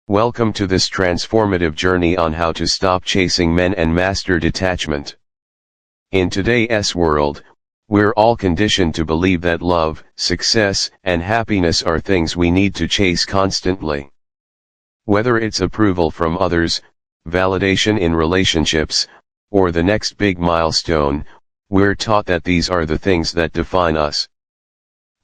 Welcome to this transformative journey on how to stop chasing men and master detachment. In today's world, we're all conditioned to believe that love, success, and happiness are things we need to chase constantly. Whether it's approval from others, validation in relationships, or the next big milestone, we're taught that these are the things that define us.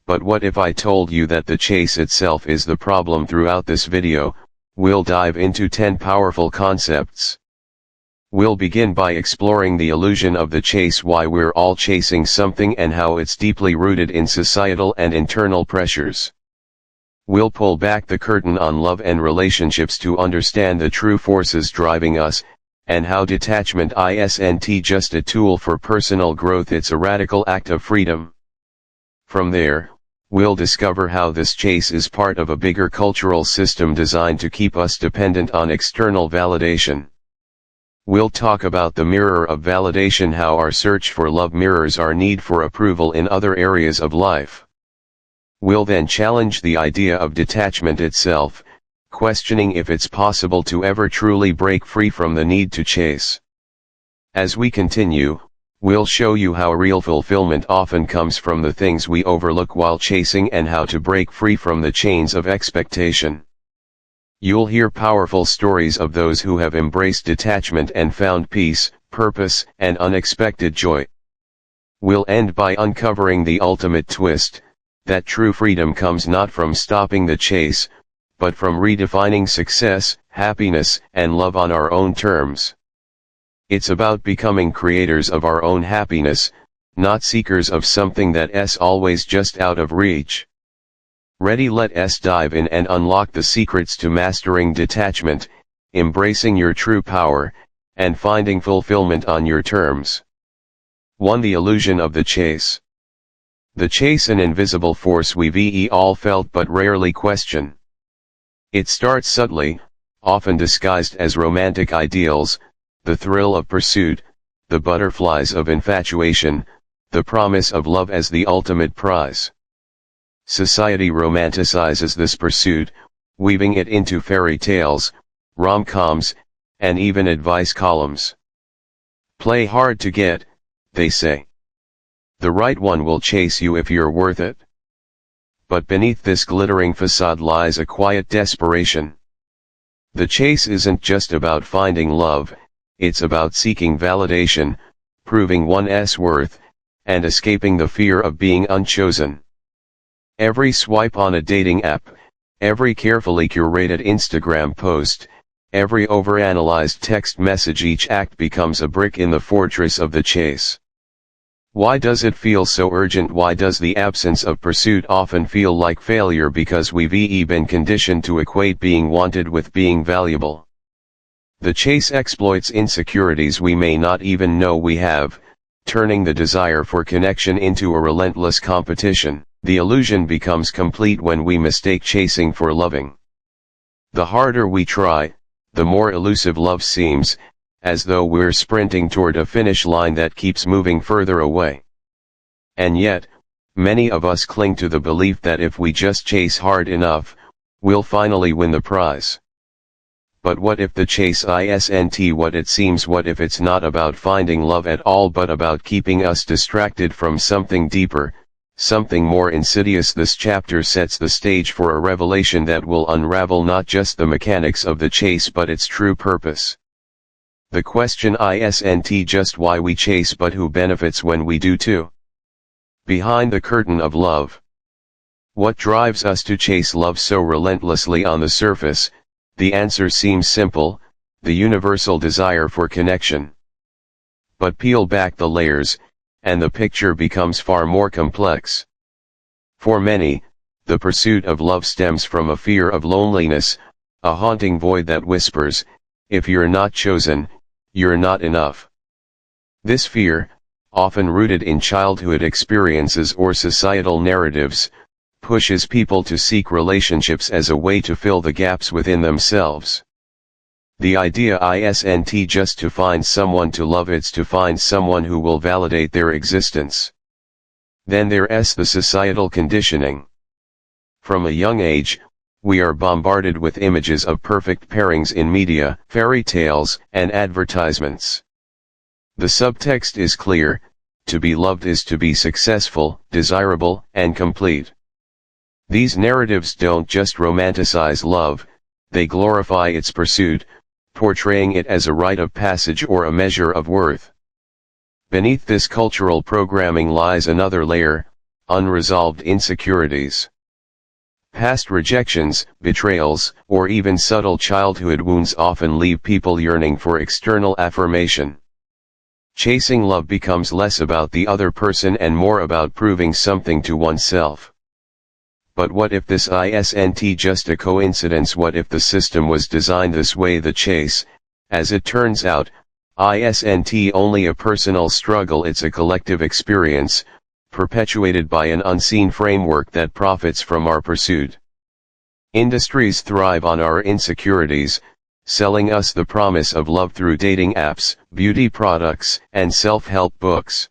But what if I told you that the chase itself is the problem? Throughout this video, we'll dive into 10 powerful concepts. We'll begin by exploring the illusion of the chase, why we're all chasing something and how it's deeply rooted in societal and internal pressures. We'll pull back the curtain on love and relationships to understand the true forces driving us, and how detachment isn't just a tool for personal growth, it's a radical act of freedom. From there, we'll discover how this chase is part of a bigger cultural system designed to keep us dependent on external validation. We'll talk about the mirror of validation, how our search for love mirrors our need for approval in other areas of life. We'll then challenge the idea of detachment itself, questioning if it's possible to ever truly break free from the need to chase. As we continue, we'll show you how real fulfillment often comes from the things we overlook while chasing, and how to break free from the chains of expectation. You'll hear powerful stories of those who have embraced detachment and found peace, purpose, and unexpected joy. We'll end by uncovering the ultimate twist, that true freedom comes not from stopping the chase, but from redefining success, happiness, and love on our own terms. It's about becoming creators of our own happiness, not seekers of something that's always just out of reach. Ready? Let's dive in and unlock the secrets to mastering detachment, embracing your true power, and finding fulfillment on your terms. 1. The illusion of the chase. The chase, an invisible force we've all felt but rarely question. It starts subtly, often disguised as romantic ideals, the thrill of pursuit, the butterflies of infatuation, the promise of love as the ultimate prize. Society romanticizes this pursuit, weaving it into fairy tales, rom-coms, and even advice columns. Play hard to get, they say. The right one will chase you if you're worth it. But beneath this glittering facade lies a quiet desperation. The chase isn't just about finding love, it's about seeking validation, proving one's worth, and escaping the fear of being unchosen. Every swipe on a dating app, every carefully curated Instagram post, every overanalyzed text message, each act becomes a brick in the fortress of the chase. Why does it feel so urgent? Why does the absence of pursuit often feel like failure? Because we've been conditioned to equate being wanted with being valuable. The chase exploits insecurities we may not even know we have, turning the desire for connection into a relentless competition. The illusion becomes complete when we mistake chasing for loving. The harder we try, the more elusive love seems, as though we're sprinting toward a finish line that keeps moving further away. And yet, many of us cling to the belief that if we just chase hard enough, we'll finally win the prize. But what if the chase isn't what it seems? What if it's not about finding love at all, but about keeping us distracted from something deeper, something more insidious? This chapter sets the stage for a revelation that will unravel not just the mechanics of the chase but its true purpose. The question isn't just why we chase, but who benefits when we do too. Behind the curtain of love. What drives us to chase love so relentlessly? On the surface, the answer seems simple, the universal desire for connection. But peel back the layers, and the picture becomes far more complex. For many, the pursuit of love stems from a fear of loneliness, a haunting void that whispers, if you're not chosen, you're not enough. This fear, often rooted in childhood experiences or societal narratives, pushes people to seek relationships as a way to fill the gaps within themselves. The idea isn't just to find someone to love, it's to find someone who will validate their existence. Then there's the societal conditioning. From a young age, We are bombarded with images of perfect pairings in media, fairy tales, and advertisements. The subtext is clear: to be loved is to be successful, desirable, and complete. These narratives don't just romanticize love, they glorify its pursuit, portraying it as a rite of passage or a measure of worth. Beneath this cultural programming lies another layer: unresolved insecurities. Past rejections, betrayals, or even subtle childhood wounds often leave people yearning for external affirmation. Chasing love becomes less about the other person and more about proving something to oneself. But what if this isn't just a coincidence? What if the system was designed this way? The chase, as it turns out, isn't only a personal struggle, it's a collective experience, perpetuated by an unseen framework that profits from our pursuit. Industries thrive on our insecurities, selling us the promise of love through dating apps, beauty products, and self-help books.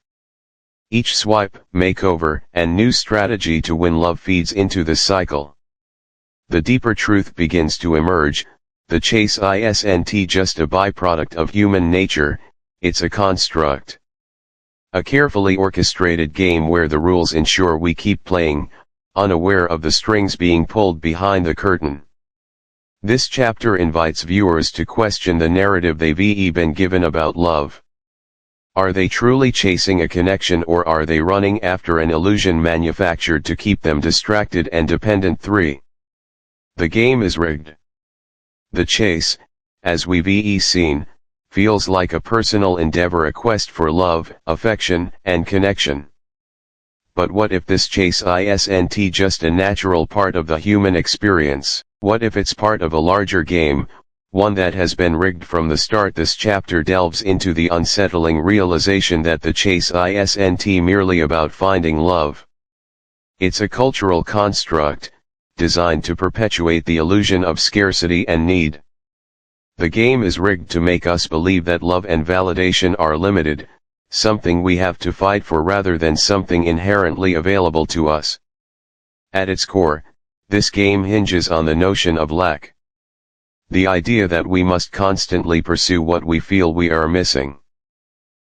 Each swipe, makeover, and new strategy to win love feeds into this cycle. The deeper truth begins to emerge: the chase isn't just a byproduct of human nature, it's a construct. A carefully orchestrated game where the rules ensure we keep playing, unaware of the strings being pulled behind the curtain. This chapter invites viewers to question the narrative they've been given about love. Are they truly chasing a connection, or are they running after an illusion manufactured to keep them distracted and dependent? 3. The game is rigged. The chase, as we've seen, feels like a personal endeavor, a quest for love, affection, and connection. But what if this chase isn't just a natural part of the human experience? What if it's part of a larger game, one that has been rigged from the start? This chapter delves into the unsettling realization that the chase isn't merely about finding love. It's a cultural construct, designed to perpetuate the illusion of scarcity and need. The game is rigged to make us believe that love and validation are limited, something we have to fight for rather than something inherently available to us. At its core, this game hinges on the notion of lack. The idea that we must constantly pursue what we feel we are missing.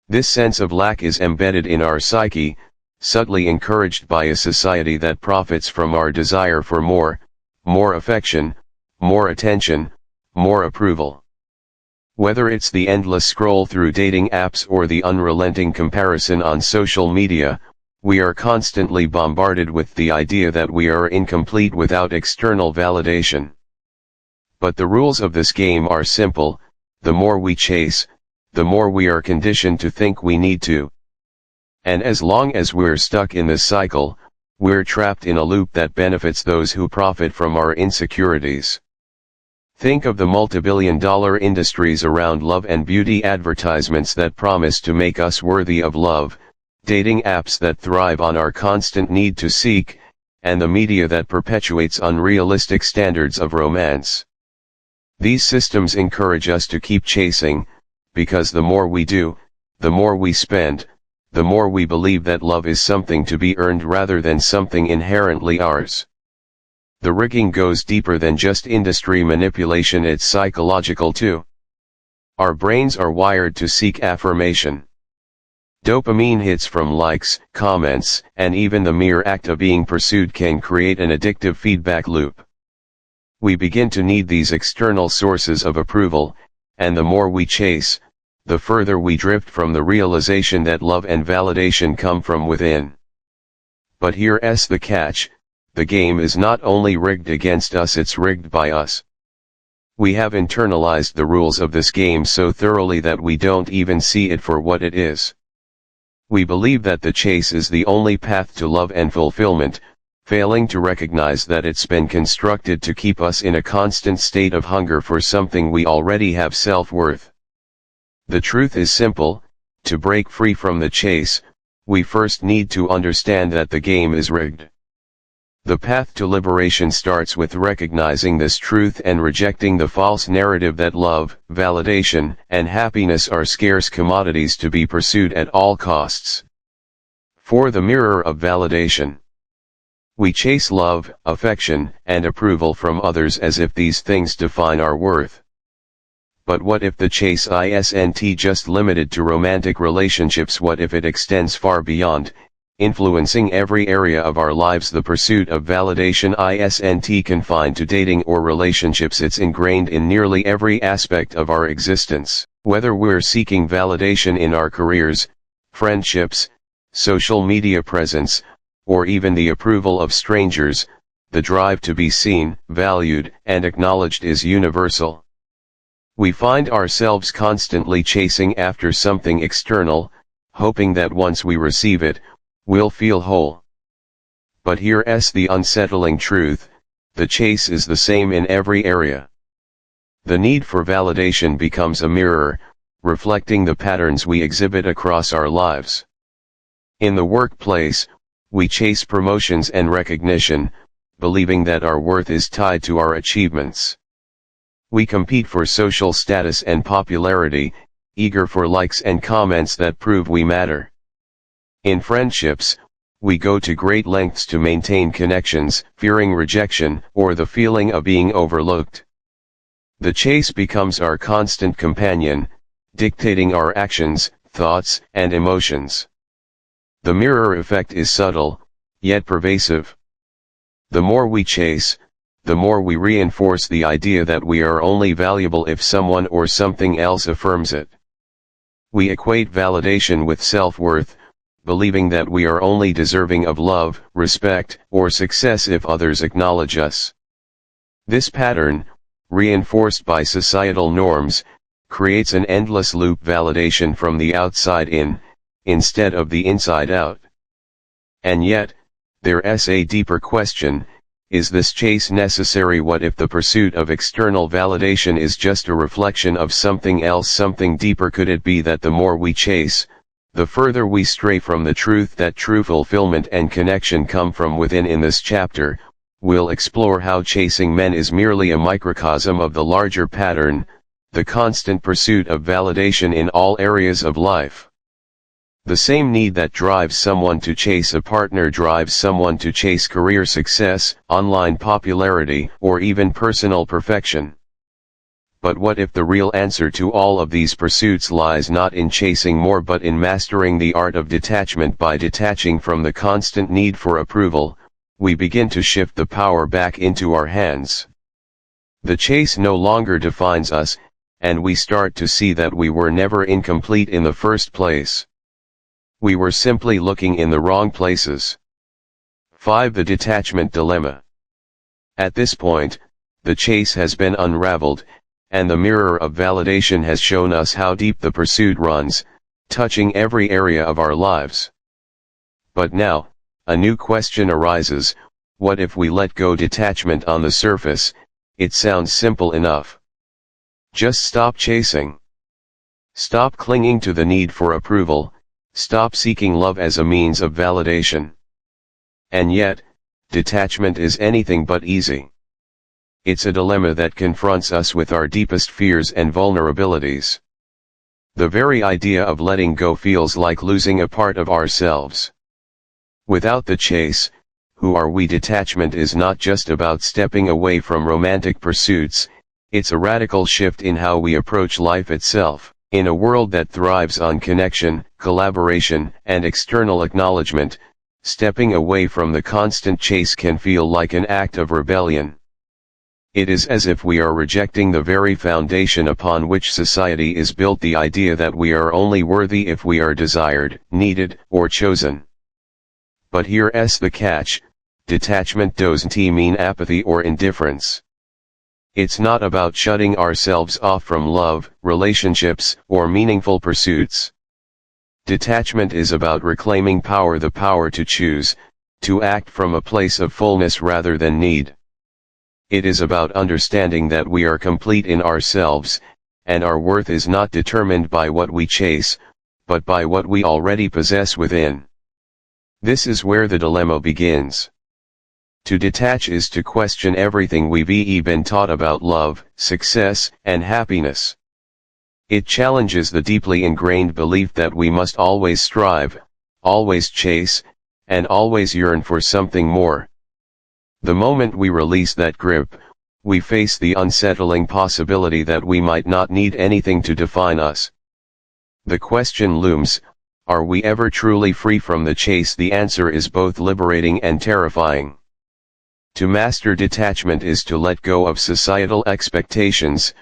This sense of lack is embedded in our psyche, subtly encouraged by a society that profits from our desire for more affection, more attention, more approval. Whether it's the endless scroll through dating apps or the unrelenting comparison on social media, we are constantly bombarded with the idea that we are incomplete without external validation. But the rules of this game are simple: the more we chase, the more we are conditioned to think we need to. And as long as we're stuck in this cycle, we're trapped in a loop that benefits those who profit from our insecurities. Think of the multibillion-dollar industries around love and beauty, advertisements that promise to make us worthy of love, dating apps that thrive on our constant need to seek, and the media that perpetuates unrealistic standards of romance. These systems encourage us to keep chasing, because the more we do, the more we spend, the more we believe that love is something to be earned rather than something inherently ours. The rigging goes deeper than just industry manipulation, it's psychological too. Our brains are wired to seek affirmation. Dopamine hits from likes, comments, and even the mere act of being pursued can create an addictive feedback loop. We begin to need these external sources of approval, and the more we chase, the further we drift from the realization that love and validation come from within. But here's the catch: the game is not only rigged against us, it's rigged by us. We have internalized the rules of this game so thoroughly that we don't even see it for what it is. We believe that the chase is the only path to love and fulfillment, failing to recognize that it's been constructed to keep us in a constant state of hunger for something we already have: self-worth. The truth is simple: to break free from the chase, we first need to understand that the game is rigged. The path to liberation starts with recognizing this truth and rejecting the false narrative that love, validation, and happiness are scarce commodities to be pursued at all costs. For the mirror of validation. We chase love, affection, and approval from others as if these things define our worth. But what if the chase isn't just limited to romantic relationships? What if it extends far beyond, influencing every area of our lives? The pursuit of validation isn't confined to dating or relationships. It's ingrained in nearly every aspect of our existence. Whether we're seeking validation in our careers, friendships, social media presence, or even the approval of strangers, the drive to be seen, valued, and acknowledged is universal. We find ourselves constantly chasing after something external, hoping that once we receive it, we'll feel whole. But here's the unsettling truth: the chase is the same in every area. The need for validation becomes a mirror, reflecting the patterns we exhibit across our lives. In the workplace, we chase promotions and recognition, believing that our worth is tied to our achievements. We compete for social status and popularity, eager for likes and comments that prove we matter. In friendships, we go to great lengths to maintain connections, fearing rejection or the feeling of being overlooked. The chase becomes our constant companion, dictating our actions, thoughts, and emotions. The mirror effect is subtle, yet pervasive. The more we chase, the more we reinforce the idea that we are only valuable if someone or something else affirms it. We equate validation with self-worth, believing that we are only deserving of love, respect, or success if others acknowledge us. This pattern, reinforced by societal norms, creates an endless loop: validation from the outside in, instead of the inside out. And yet, there's a deeper question: is this chase necessary? What if the pursuit of external validation is just a reflection of something else, something deeper? Could it be that the more we chase, the further we stray from the truth that true fulfillment and connection come from within? In this chapter, we'll explore how chasing men is merely a microcosm of the larger pattern, the constant pursuit of validation in all areas of life. The same need that drives someone to chase a partner drives someone to chase career success, online popularity, or even personal perfection. But what if the real answer to all of these pursuits lies not in chasing more but in mastering the art of detachment? By detaching from the constant need for approval, we begin to shift the power back into our hands. The chase no longer defines us, and we start to see that we were never incomplete in the first place. We were simply looking in the wrong places. 5. The detachment dilemma. At this point, the chase has been unraveled, and the mirror of validation has shown us how deep the pursuit runs, touching every area of our lives. But now, a new question arises: what if we let go detachment? On the surface, it sounds simple enough. Just stop chasing. Stop clinging to the need for approval. Stop seeking love as a means of validation. And yet, detachment is anything but easy. It's a dilemma that confronts us with our deepest fears and vulnerabilities. The very idea of letting go feels like losing a part of ourselves. Without the chase, who are we? Detachment is not just about stepping away from romantic pursuits, it's a radical shift in how we approach life itself. In a world that thrives on connection, collaboration, and external acknowledgement, stepping away from the constant chase can feel like an act of rebellion. It is as if we are rejecting the very foundation upon which society is built: the idea that we are only worthy if we are desired, needed, or chosen. But here's the catch: detachment doesn't mean apathy or indifference. It's not about shutting ourselves off from love, relationships, or meaningful pursuits. Detachment is about reclaiming power: the power to choose, to act from a place of fullness rather than need. It is about understanding that we are complete in ourselves, and our worth is not determined by what we chase, but by what we already possess within. This is where the dilemma begins. To detach is to question everything we've been taught about love, success, and happiness. It challenges the deeply ingrained belief that we must always strive, always chase, and always yearn for something more, The moment we release that grip, we face the unsettling possibility that we might not need anything to define us. The question looms, are we ever truly free from the chase? The answer is both liberating and terrifying. To master detachment is to let go of societal expectations,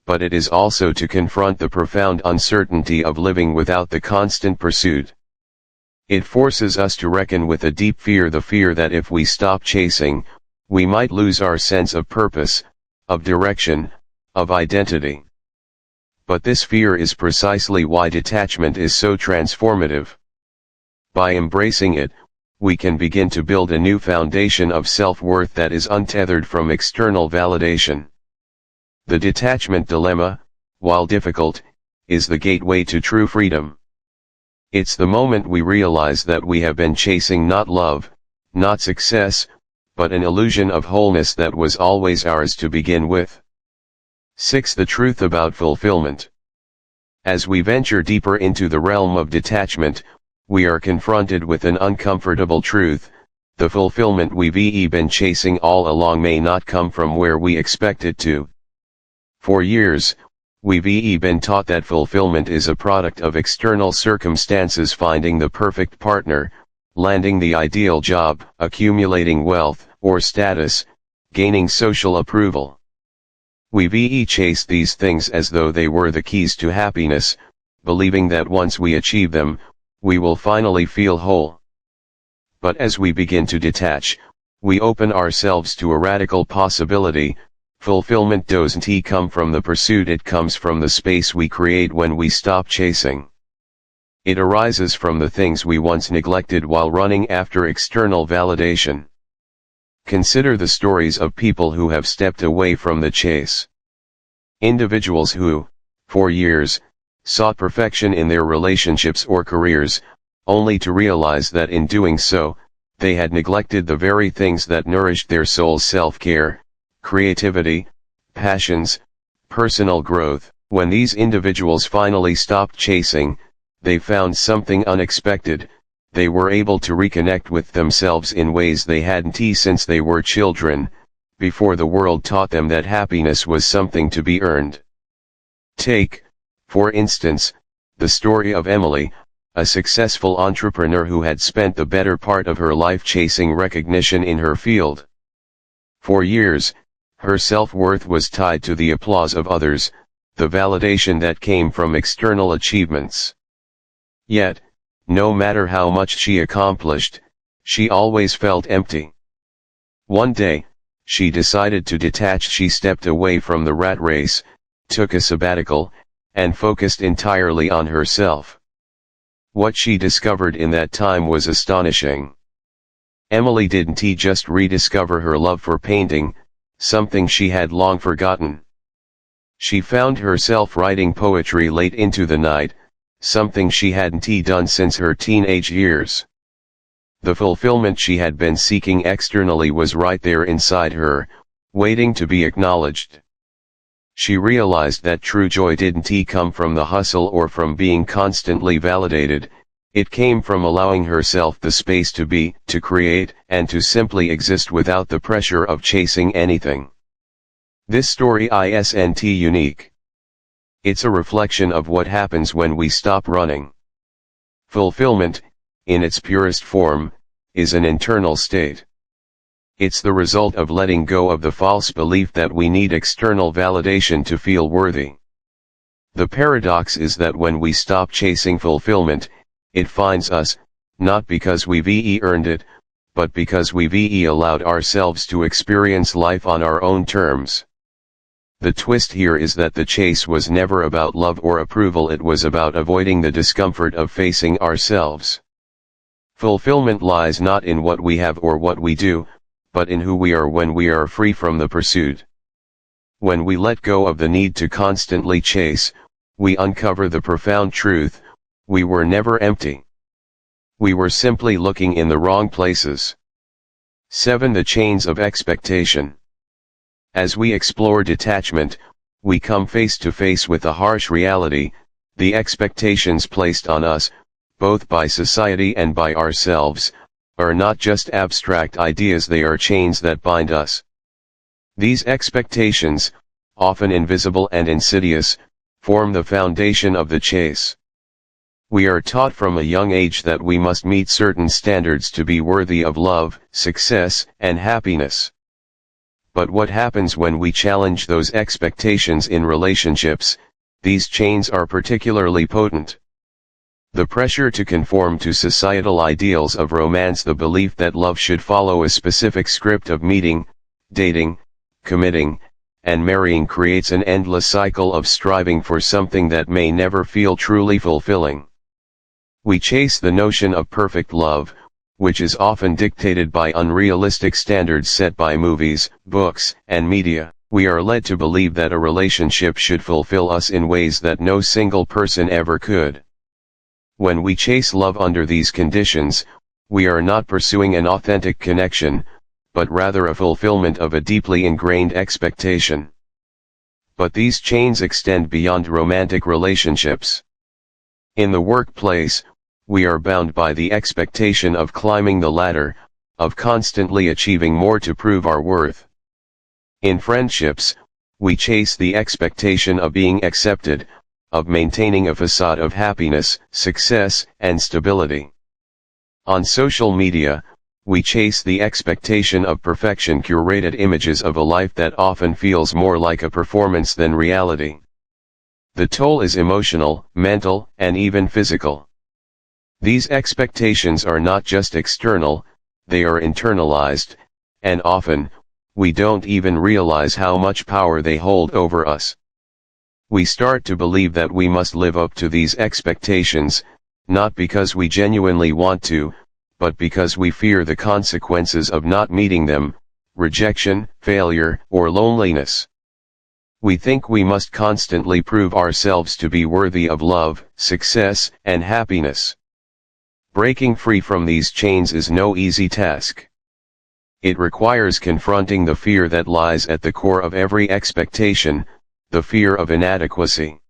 but it is also to confront the profound uncertainty of living without the constant pursuit. It forces us to reckon with a deep fear, the fear that if we stop chasing, we might lose our sense of purpose, of direction, of identity. But this fear is precisely why detachment is so transformative. By embracing it, we can begin to build a new foundation of self-worth that is untethered from external validation. The detachment dilemma, while difficult, is the gateway to true freedom. It's the moment we realize that we have been chasing not love, not success, but an illusion of wholeness that was always ours to begin with. 6. The truth about fulfillment. As we venture deeper into the realm of detachment, we are confronted with an uncomfortable truth: the fulfillment we've been chasing all along may not come from where we expect it to. For years, we've been taught that fulfillment is a product of external circumstances: finding the perfect partner, landing the ideal job, accumulating wealth or status, gaining social approval. We've chased these things as though they were the keys to happiness, believing that once we achieve them, we will finally feel whole. But as we begin to detach, we open ourselves to a radical possibility. Fulfillment doesn't come from the pursuit, it comes from the space we create when we stop chasing. It arises from the things we once neglected while running after external validation. Consider the stories of people who have stepped away from the chase. Individuals who, for years, sought perfection in their relationships or careers, only to realize that in doing so, they had neglected the very things that nourished their soul's self-care, creativity, passions, personal growth. When these individuals finally stopped chasing, they found something unexpected. They were able to reconnect with themselves in ways they hadn't since they were children, before the world taught them that happiness was something to be earned. Take, for instance, the story of Emily, a successful entrepreneur who had spent the better part of her life chasing recognition in her field. For years, her self-worth was tied to the applause of others, the validation that came from external achievements. Yet, no matter how much she accomplished, she always felt empty. One day, she decided to detach. She stepped away from the rat race, took a sabbatical, and focused entirely on herself. What she discovered in that time was astonishing. Emily didn't just rediscover her love for painting, something she had long forgotten. She found herself writing poetry late into the night, something she hadn't done since her teenage years. The fulfillment she had been seeking externally was right there inside her, waiting to be acknowledged. She realized that true joy didn't come from the hustle or from being constantly validated. It came from allowing herself the space to be, to create, and to simply exist without the pressure of chasing anything. This story isn't unique. It's a reflection of what happens when we stop running. Fulfillment, in its purest form, is an internal state. It's the result of letting go of the false belief that we need external validation to feel worthy. The paradox is that when we stop chasing fulfillment, it finds us, not because we've earned it, but because we've allowed ourselves to experience life on our own terms. The twist here is that the chase was never about love or approval, it was about avoiding the discomfort of facing ourselves. Fulfillment lies not in what we have or what we do, but in who we are when we are free from the pursuit. When we let go of the need to constantly chase, we uncover the profound truth: we were never empty. We were simply looking in the wrong places. 7. The chains of expectation. As we explore detachment, we come face to face with a harsh reality: the expectations placed on us, both by society and by ourselves, are not just abstract ideas, they are chains that bind us. These expectations, often invisible and insidious, form the foundation of the chase. We are taught from a young age that we must meet certain standards to be worthy of love, success, and happiness. But what happens when we challenge those expectations in relationships? These chains are particularly potent. The pressure to conform to societal ideals of romance, the belief that love should follow a specific script of meeting, dating, committing, and marrying creates an endless cycle of striving for something that may never feel truly fulfilling. We chase the notion of perfect love, which is often dictated by unrealistic standards set by movies, books, and media. We are led to believe that a relationship should fulfill us in ways that no single person ever could. When we chase love under these conditions, we are not pursuing an authentic connection, but rather a fulfillment of a deeply ingrained expectation. But these chains extend beyond romantic relationships. In the workplace, we are bound by the expectation of climbing the ladder, of constantly achieving more to prove our worth. In friendships, we chase the expectation of being accepted, of maintaining a facade of happiness, success, and stability. On social media, we chase the expectation of perfection, curated images of a life that often feels more like a performance than reality. The toll is emotional, mental, and even physical. These expectations are not just external, they are internalized, and often, we don't even realize how much power they hold over us. We start to believe that we must live up to these expectations, not because we genuinely want to, but because we fear the consequences of not meeting them: rejection, failure, or loneliness. We think we must constantly prove ourselves to be worthy of love, success, and happiness. Breaking free from these chains is no easy task. It requires confronting the fear that lies at the core of every expectation, the fear of inadequacy.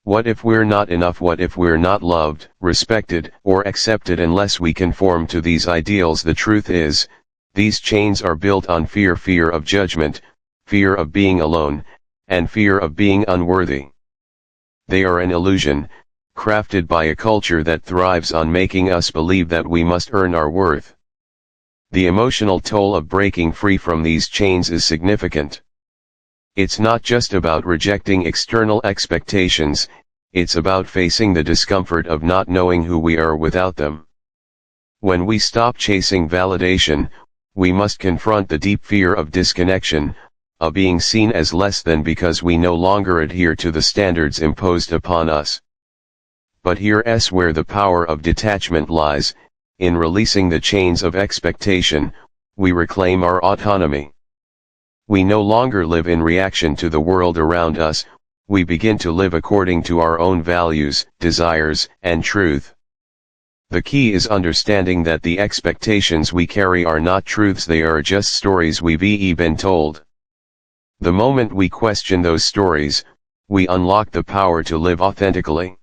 What if we're not enough? What if we're not loved, respected, or accepted unless we conform to these ideals? The truth is, these chains are built on fear: fear of judgment, fear of being alone, and fear of being unworthy. They are an illusion, crafted by a culture that thrives on making us believe that we must earn our worth. The emotional toll of breaking free from these chains is significant. It's not just about rejecting external expectations, it's about facing the discomfort of not knowing who we are without them. When we stop chasing validation, we must confront the deep fear of disconnection, of being seen as less than because we no longer adhere to the standards imposed upon us. But here's where the power of detachment lies: in releasing the chains of expectation, we reclaim our autonomy. We no longer live in reaction to the world around us, we begin to live according to our own values, desires, and truth. The key is understanding that the expectations we carry are not truths, they are just stories we've been told. The moment we question those stories, we unlock the power to live authentically.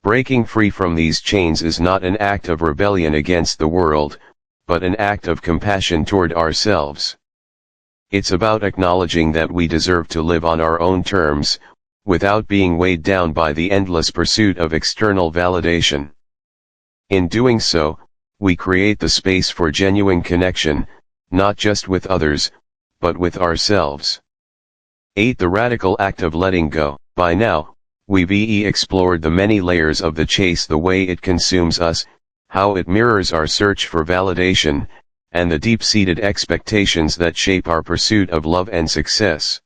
Breaking free from these chains is not an act of rebellion against the world, but an act of compassion toward ourselves. It's about acknowledging that we deserve to live on our own terms, without being weighed down by the endless pursuit of external validation. In doing so, we create the space for genuine connection, not just with others, but with ourselves. 8. The radical act of letting go. By now, we've explored the many layers of the chase: the way it consumes us, how it mirrors our search for validation, and the deep-seated expectations that shape our pursuit of love and success.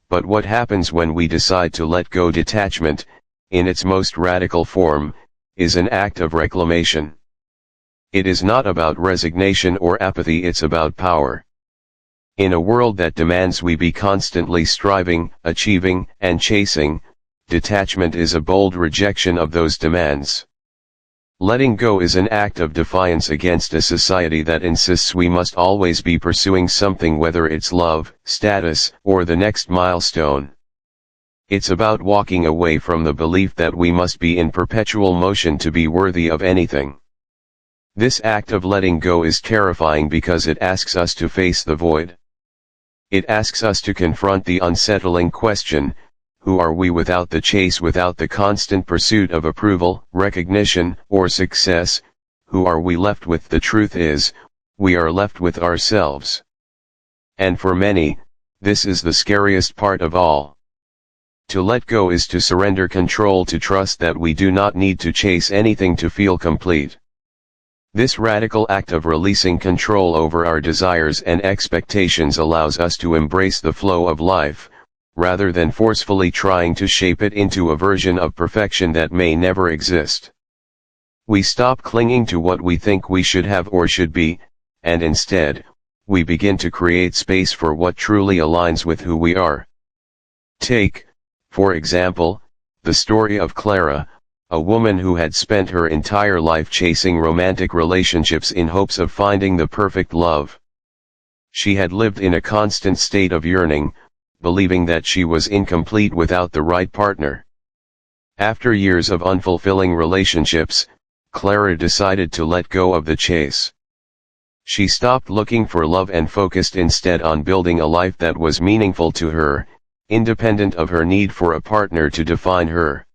But what happens when we decide to let go? Detachment, in its most radical form, is an act of reclamation. It is not about resignation or apathy, it's about power. In a world that demands we be constantly striving, achieving, and chasing, detachment is a bold rejection of those demands. Letting go is an act of defiance against a society that insists we must always be pursuing something, whether it's love, status, or the next milestone. It's about walking away from the belief that we must be in perpetual motion to be worthy of anything. This act of letting go is terrifying because it asks us to face the void. It asks us to confront the unsettling question, who are we without the chase, without the constant pursuit of approval, recognition, or success? Who are we left with? The truth is, we are left with ourselves. And for many, this is the scariest part of all. To let go is to surrender control, to trust that we do not need to chase anything to feel complete. This radical act of releasing control over our desires and expectations allows us to embrace the flow of life, rather than forcefully trying to shape it into a version of perfection that may never exist. We stop clinging to what we think we should have or should be, and instead, we begin to create space for what truly aligns with who we are. Take, for example, the story of Clara, a woman who had spent her entire life chasing romantic relationships in hopes of finding the perfect love. She had lived in a constant state of yearning, believing that she was incomplete without the right partner. After years of unfulfilling relationships, Clara decided to let go of the chase. She stopped looking for love and focused instead on building a life that was meaningful to her, independent of her need for a partner to define her.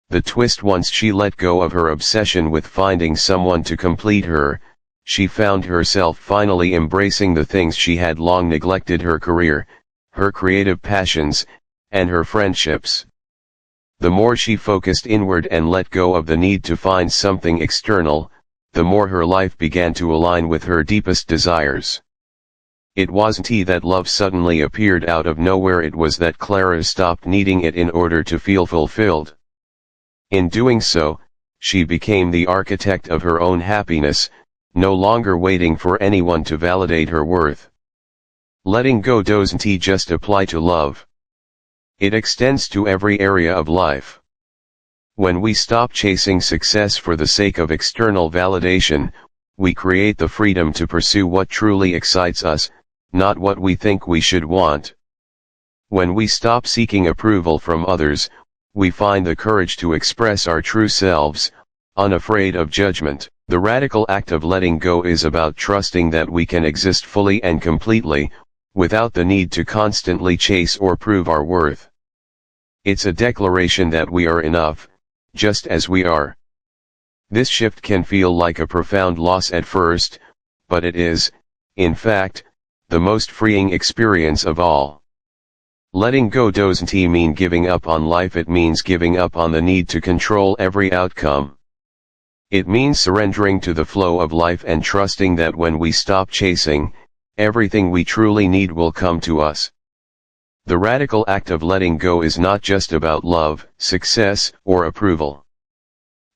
The twist: once she let go of her obsession with finding someone to complete her, she found herself finally embracing the things she had long neglected: her career, her creative passions, and her friendships. The more she focused inward and let go of the need to find something external, the more her life began to align with her deepest desires. It wasn't that love suddenly appeared out of nowhere, it was that Clara stopped needing it in order to feel fulfilled. In doing so, she became the architect of her own happiness, no longer waiting for anyone to validate her worth. Letting go doesn't just apply to love. It extends to every area of life. When we stop chasing success for the sake of external validation, we create the freedom to pursue what truly excites us, not what we think we should want. When we stop seeking approval from others, we find the courage to express our true selves, unafraid of judgment. The radical act of letting go is about trusting that we can exist fully and completely, without the need to constantly chase or prove our worth. It's a declaration that we are enough, just as we are. This shift can feel like a profound loss at first, but it is, in fact, the most freeing experience of all. Letting go doesn't mean giving up on life, it means giving up on the need to control every outcome. It means surrendering to the flow of life and trusting that when we stop chasing, everything we truly need will come to us. The radical act of letting go is not just about love, success, or approval.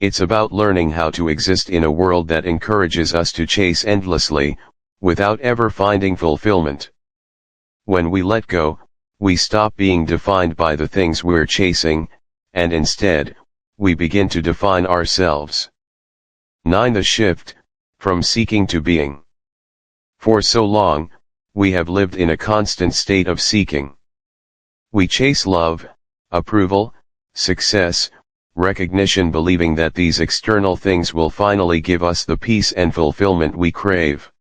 It's about learning how to exist in a world that encourages us to chase endlessly, without ever finding fulfillment. When we let go, we stop being defined by the things we're chasing, and instead, we begin to define ourselves. 9. The shift, from seeking to being. For so long, we have lived in a constant state of seeking. We chase love, approval, success, recognition, believing that these external things will finally give us the peace and fulfillment we crave.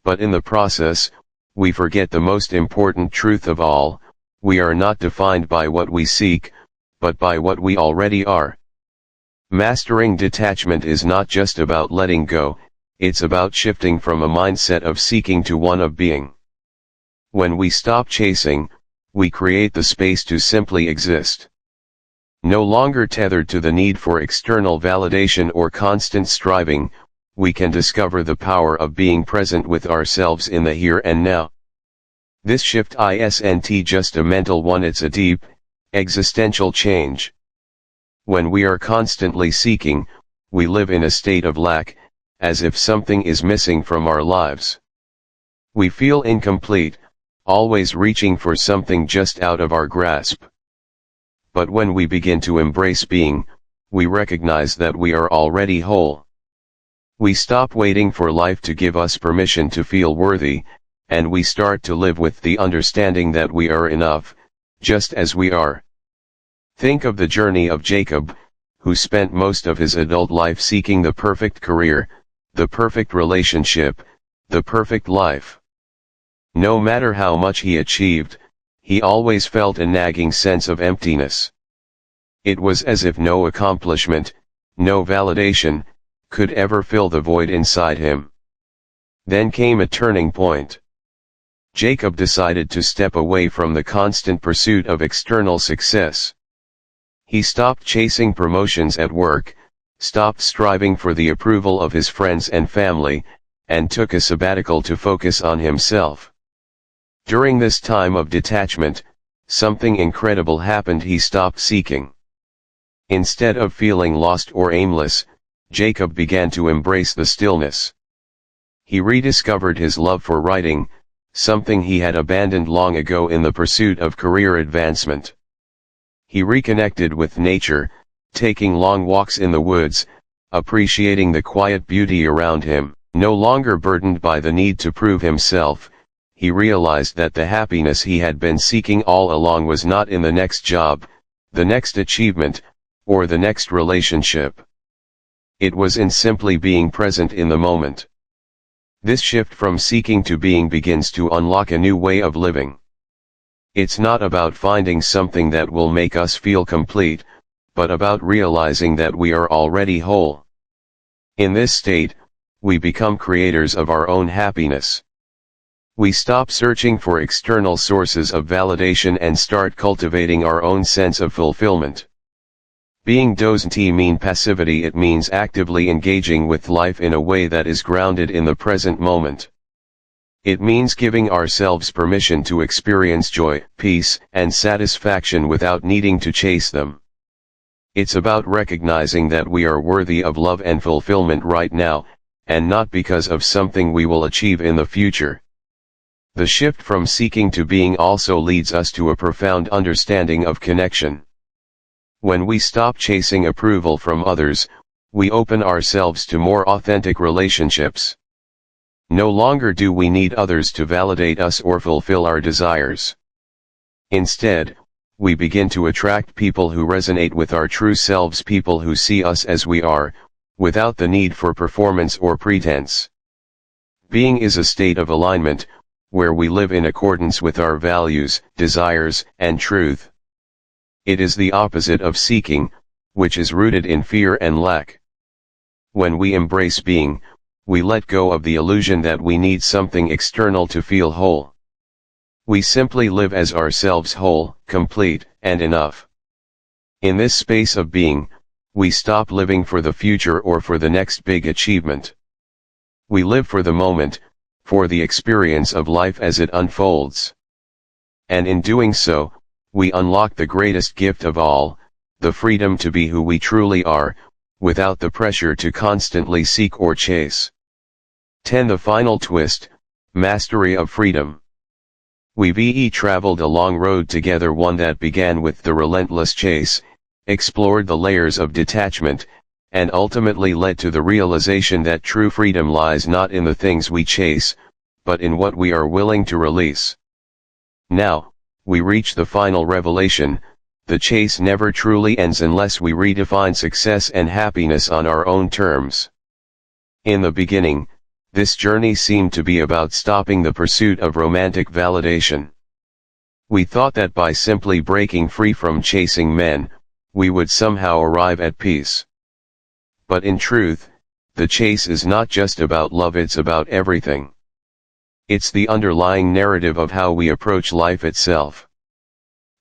But in the process, we forget the most important truth of all: we are not defined by what we seek, but by what we already are. Mastering detachment is not just about letting go, it's about shifting from a mindset of seeking to one of being. When we stop chasing, we create the space to simply exist. No longer tethered to the need for external validation or constant striving, we can discover the power of being present with ourselves in the here and now. This shift isn't just a mental one, it's a deep, existential change. When we are constantly seeking, we live in a state of lack, as if something is missing from our lives. We feel incomplete, always reaching for something just out of our grasp. But when we begin to embrace being, we recognize that we are already whole. We stop waiting for life to give us permission to feel worthy, and we start to live with the understanding that we are enough, just as we are. Think of the journey of Jacob, who spent most of his adult life seeking the perfect career, the perfect relationship, the perfect life. No matter how much he achieved, he always felt a nagging sense of emptiness. It was as if no accomplishment, no validation, could ever fill the void inside him. Then came a turning point. Jacob decided to step away from the constant pursuit of external success. He stopped chasing promotions at work, stopped striving for the approval of his friends and family, and took a sabbatical to focus on himself. During this time of detachment, something incredible happened. He stopped seeking. Instead of feeling lost or aimless, Jacob began to embrace the stillness. He rediscovered his love for writing, something he had abandoned long ago in the pursuit of career advancement. He reconnected with nature, taking long walks in the woods, appreciating the quiet beauty around him. No longer burdened by the need to prove himself, he realized that the happiness he had been seeking all along was not in the next job, the next achievement, or the next relationship. It was in simply being present in the moment. This shift from seeking to being begins to unlock a new way of living. It's not about finding something that will make us feel complete, but about realizing that we are already whole. In this state, we become creators of our own happiness. We stop searching for external sources of validation and start cultivating our own sense of fulfillment. Being doesn't mean passivity, it means actively engaging with life in a way that is grounded in the present moment. It means giving ourselves permission to experience joy, peace, and satisfaction without needing to chase them. It's about recognizing that we are worthy of love and fulfillment right now, and not because of something we will achieve in the future. The shift from seeking to being also leads us to a profound understanding of connection. When we stop chasing approval from others, we open ourselves to more authentic relationships. No longer do we need others to validate us or fulfill our desires. Instead, we begin to attract people who resonate with our true selves, people who see us as we are, without the need for performance or pretense. Being is a state of alignment, where we live in accordance with our values, desires, and truth. It is the opposite of seeking, which is rooted in fear and lack. When we embrace being, we let go of the illusion that we need something external to feel whole. We simply live as ourselves, whole, complete, and enough. In this space of being, we stop living for the future or for the next big achievement. We live for the moment, for the experience of life as it unfolds. And in doing so, we unlock the greatest gift of all, the freedom to be who we truly are, without the pressure to constantly seek or chase. 10. The final twist, mastery of freedom. We've traveled a long road together, one that began with the relentless chase, explored the layers of detachment, and ultimately led to the realization that true freedom lies not in the things we chase, but in what we are willing to release. Now, we reach the final revelation: the chase never truly ends unless we redefine success and happiness on our own terms. In the beginning, this journey seemed to be about stopping the pursuit of romantic validation. We thought that by simply breaking free from chasing men, we would somehow arrive at peace. But in truth, the chase is not just about love, it's about everything. It's the underlying narrative of how we approach life itself.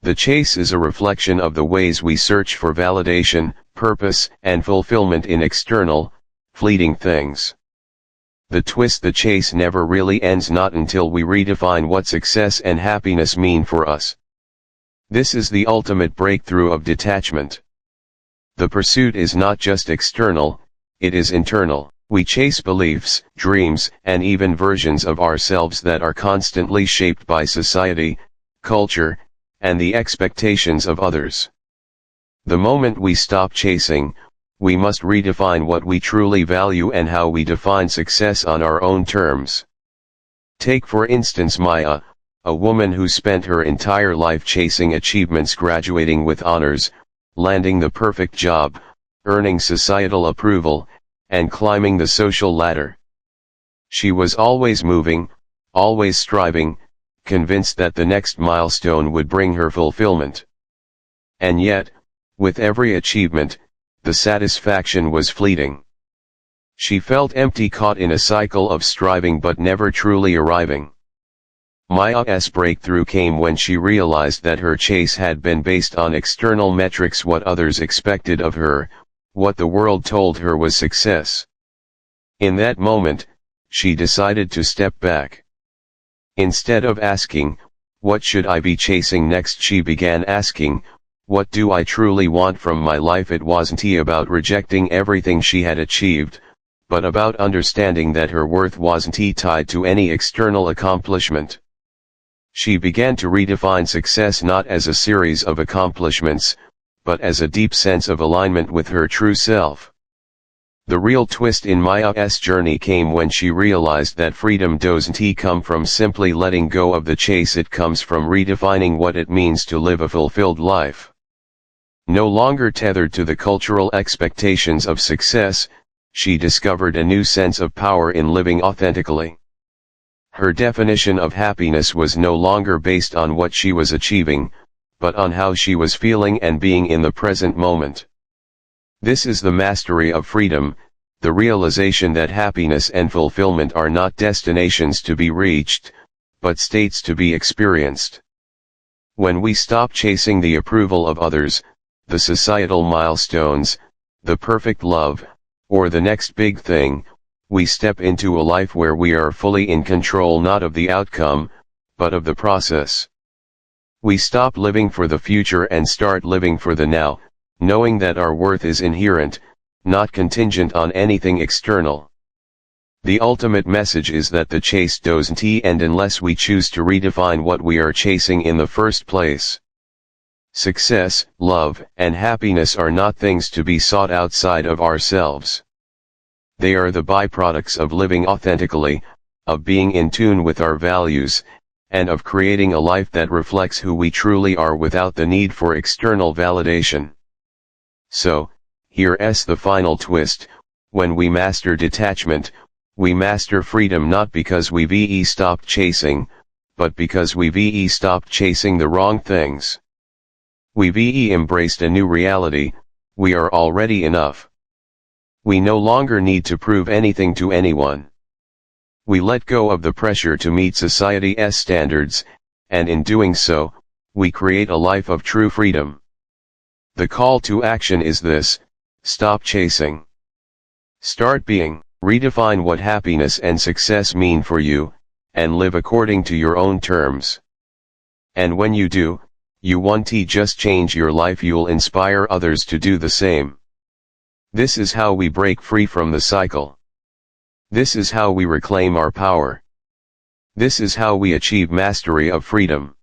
The chase is a reflection of the ways we search for validation, purpose, and fulfillment in external, fleeting things. The twist: the chase never really ends, not until we redefine what success and happiness mean for us. This is the ultimate breakthrough of detachment. The pursuit is not just external, it is internal. We chase beliefs, dreams, and even versions of ourselves that are constantly shaped by society, culture, and the expectations of others. The moment we stop chasing, we must redefine what we truly value and how we define success on our own terms. Take for instance Maya, a woman who spent her entire life chasing achievements, graduating with honors, landing the perfect job, earning societal approval, and climbing the social ladder. She was always moving, always striving, convinced that the next milestone would bring her fulfillment. And yet, with every achievement, the satisfaction was fleeting. She felt empty, caught in a cycle of striving but never truly arriving. Maya's breakthrough came when she realized that her chase had been based on external metrics, what others expected of her, what the world told her was success. In that moment, she decided to step back. Instead of asking, "What should I be chasing next?" she began asking, "What do I truly want from my life?" It wasn't about rejecting everything she had achieved, but about understanding that her worth wasn't tied to any external accomplishment. She began to redefine success not as a series of accomplishments, but as a deep sense of alignment with her true self. The real twist in Maya's journey came when she realized that freedom doesn't come from simply letting go of the chase, it comes from redefining what it means to live a fulfilled life. No longer tethered to the cultural expectations of success, she discovered a new sense of power in living authentically. Her definition of happiness was no longer based on what she was achieving, but on how she was feeling and being in the present moment. This is the mastery of freedom, the realization that happiness and fulfillment are not destinations to be reached, but states to be experienced. When we stop chasing the approval of others, the societal milestones, the perfect love, or the next big thing, we step into a life where we are fully in control, not of the outcome, but of the process. We stop living for the future and start living for the now, knowing that our worth is inherent, not contingent on anything external. The ultimate message is that the chase doesn't end unless we choose to redefine what we are chasing in the first place. Success, love, and happiness are not things to be sought outside of ourselves. They are the byproducts of living authentically, of being in tune with our values, and of creating a life that reflects who we truly are without the need for external validation. So, here's the final twist: when we master detachment, we master freedom, not because we've stopped chasing, but because we've stopped chasing the wrong things. We've embraced a new reality: we are already enough. We no longer need to prove anything to anyone. We let go of the pressure to meet society's standards, and in doing so, we create a life of true freedom. The call to action is this: stop chasing. Start being. Redefine what happiness and success mean for you, and live according to your own terms. And when you do, you won't just change your life, you'll inspire others to do the same. This is how we break free from the cycle. This is how we reclaim our power. This is how we achieve mastery of freedom.